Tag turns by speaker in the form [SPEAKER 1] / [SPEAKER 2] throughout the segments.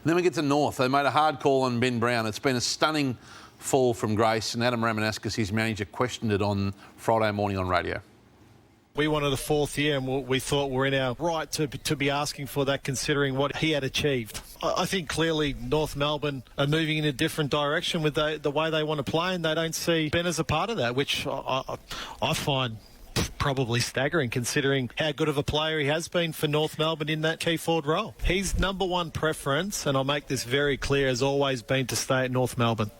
[SPEAKER 1] And then we get to North. They made a hard call on Ben Brown. It's been a stunning fall from grace, and Adam Ramanauskas, his manager, questioned it on Friday morning on radio.
[SPEAKER 2] We wanted a fourth year, and we thought we're in our right to be asking for that, considering what he had achieved. I think clearly North Melbourne are moving in a different direction with the way they want to play, and they don't see Ben as a part of that, which I find probably staggering, considering how good of a player he has been for North Melbourne in that key forward role. His number one preference, and I'll make this very clear, has always been to stay at North Melbourne.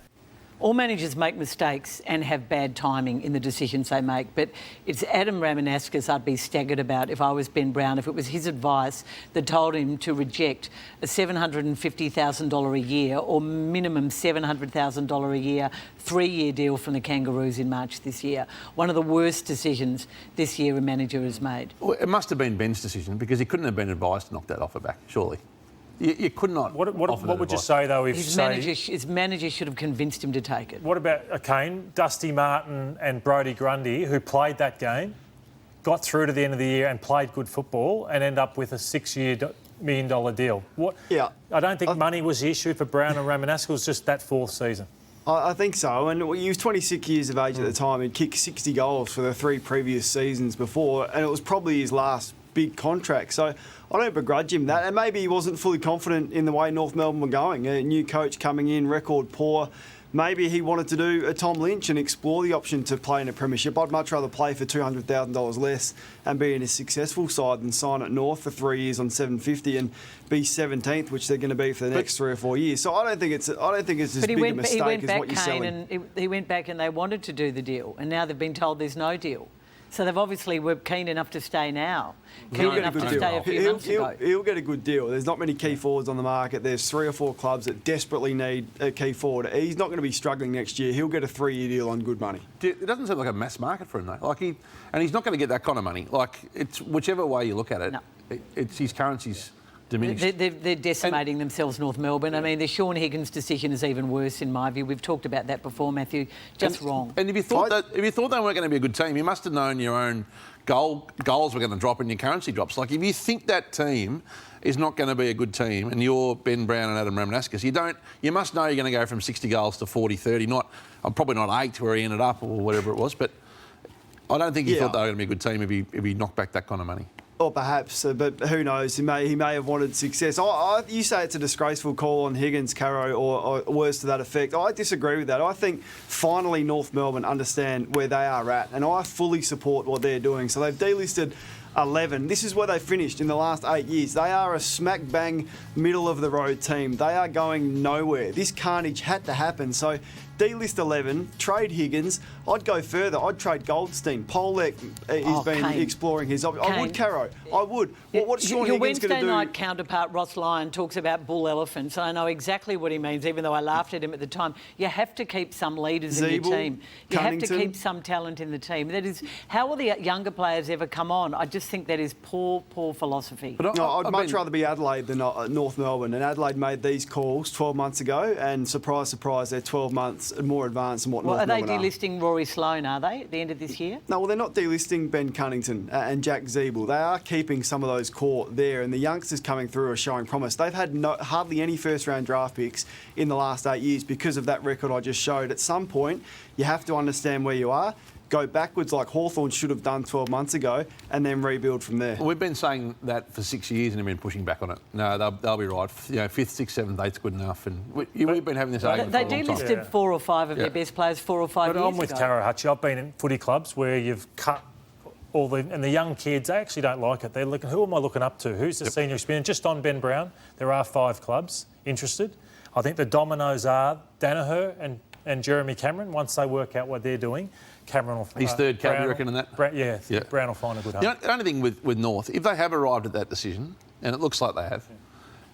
[SPEAKER 3] All managers make mistakes and have bad timing in the decisions they make, but it's Adam Ramanauskas I'd be staggered about if I was Ben Brown, if it was his advice that told him to reject a $750,000 a year or minimum $700,000 a year, 3-year deal from the Kangaroos in March this year. One of the worst decisions this year a manager has made.
[SPEAKER 1] Well, it must have been Ben's decision, because he couldn't have been advised to knock that offer back, surely. You could not.
[SPEAKER 4] What would you say, though, if
[SPEAKER 3] his manager should have convinced him to take it?
[SPEAKER 4] What about Kane, Dusty Martin and Brodie Grundy, who played that game, got through to the end of the year and played good football and end up with a $6-year $1 million deal? I don't think money was the issue for Brown and Ramanauskas. It was just that fourth season.
[SPEAKER 5] I think so, and he was 26 years of age at the time. He'd kicked 60 goals for the 3 previous seasons before, and it was probably his last big contract. So I don't begrudge him that. And maybe he wasn't fully confident in the way North Melbourne were going. A new coach coming in, record poor. Maybe he wanted to do a Tom Lynch and explore the option to play in a premiership. I'd much rather play for $200,000 less and be in a successful side than sign at North for 3 years on $750 and be 17th, which they're going to be for the next 3 or 4 years. So I don't think it's as big a mistake as what you're selling.
[SPEAKER 3] He went back and they wanted to do the deal, and now they've been told there's no deal. So they've obviously were keen enough to stay now. Keen enough to stay a few months ago.
[SPEAKER 5] He'll get a good deal. There's not many key forwards on the market. There's 3 or 4 clubs that desperately need a key forward. He's not going to be struggling next year. He'll get a 3-year deal on good money.
[SPEAKER 1] It doesn't seem like a mass market for him, though. And he's not going to get that kind of money. It's whichever way you look at it.
[SPEAKER 3] No.
[SPEAKER 1] It's his currency's diminished.
[SPEAKER 3] They're decimating themselves, North Melbourne. I mean, the Sean Higgins decision is even worse in my view. We've talked about that before, Matthew. Just wrong.
[SPEAKER 1] And if you thought they weren't going to be a good team, you must have known your own goals were going to drop and your currency drops. Like, if you think that team is not going to be a good team and you're Ben Brown and Adam Ramanauskas, you must know you're going to go from 60 goals to 40, 30, probably not 8 where he ended up or whatever it was, but I don't think he thought they were going to be a good team if he knocked back that kind of money.
[SPEAKER 5] Or perhaps, but who knows? He may have wanted success. You say it's a disgraceful call on Higgins, Caro, or words to that effect. I disagree with that. I think finally North Melbourne understand where they are at, and I fully support what they're doing. So they've delisted 11. This is where they finished in the last 8 years. They are a smack bang middle of the road team. They are going nowhere. This carnage had to happen. So delist 11, trade Higgins. I'd go further. I'd trade Goldstein. Polek has been exploring his options. I would, Caro. I would. What's Sean
[SPEAKER 3] Your
[SPEAKER 5] Higgins going to do?
[SPEAKER 3] Wednesday night counterpart, Ross Lyon, talks about bull elephants. I know exactly what he means, even though I laughed at him at the time. You have to keep some leaders in your team. You have to keep some talent in the team. That is, how will the younger players ever come on? I just think that is poor philosophy.
[SPEAKER 5] But I'd much rather be Adelaide than North Melbourne. And Adelaide made these calls 12 months ago, and surprise, surprise, they're 12 months more advanced than what North Melbourne are.
[SPEAKER 3] Are they delisting Rory Sloane, are they, at the end of this year?
[SPEAKER 5] No, well, they're not delisting Ben Cunnington and Jack Zeeble. They are keeping some of those core there, and the youngsters coming through are showing promise. They've had hardly any first-round draft picks in the last 8 years because of that record I just showed. At some point, you have to understand where you are, go backwards like Hawthorn should have done 12 months ago, and then rebuild from there.
[SPEAKER 1] Well, we've been saying that for 6 years and have been pushing back on it. No, they'll be right. 5th, 6th, 7th, 8th's good enough. And we've been having this argument for a long time.
[SPEAKER 3] They delisted 4 or 5 of their best players 4 or 5 years ago.
[SPEAKER 4] But I'm with Caro Hutchie. I've been in footy clubs where you've cut and the young kids, they actually don't like it. They're looking, who am I looking up to? Who's the senior experience? Just on Ben Brown, there are 5 clubs interested. I think the dominoes are Danaher and Jeremy Cameron. Once they work out what they're doing, Cameron will...
[SPEAKER 1] He's third cab, you reckon, in that?
[SPEAKER 4] Brown will find a good home.
[SPEAKER 1] The only thing with North, if they have arrived at that decision, and it looks like they have,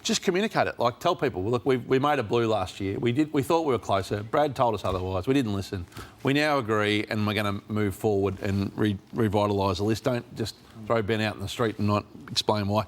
[SPEAKER 1] just communicate it. Like, tell people, look, we made a blue last year. We thought we were closer. Brad told us otherwise. We didn't listen. We now agree, and we're going to move forward and revitalise the list. Don't just throw Ben out in the street and not explain why.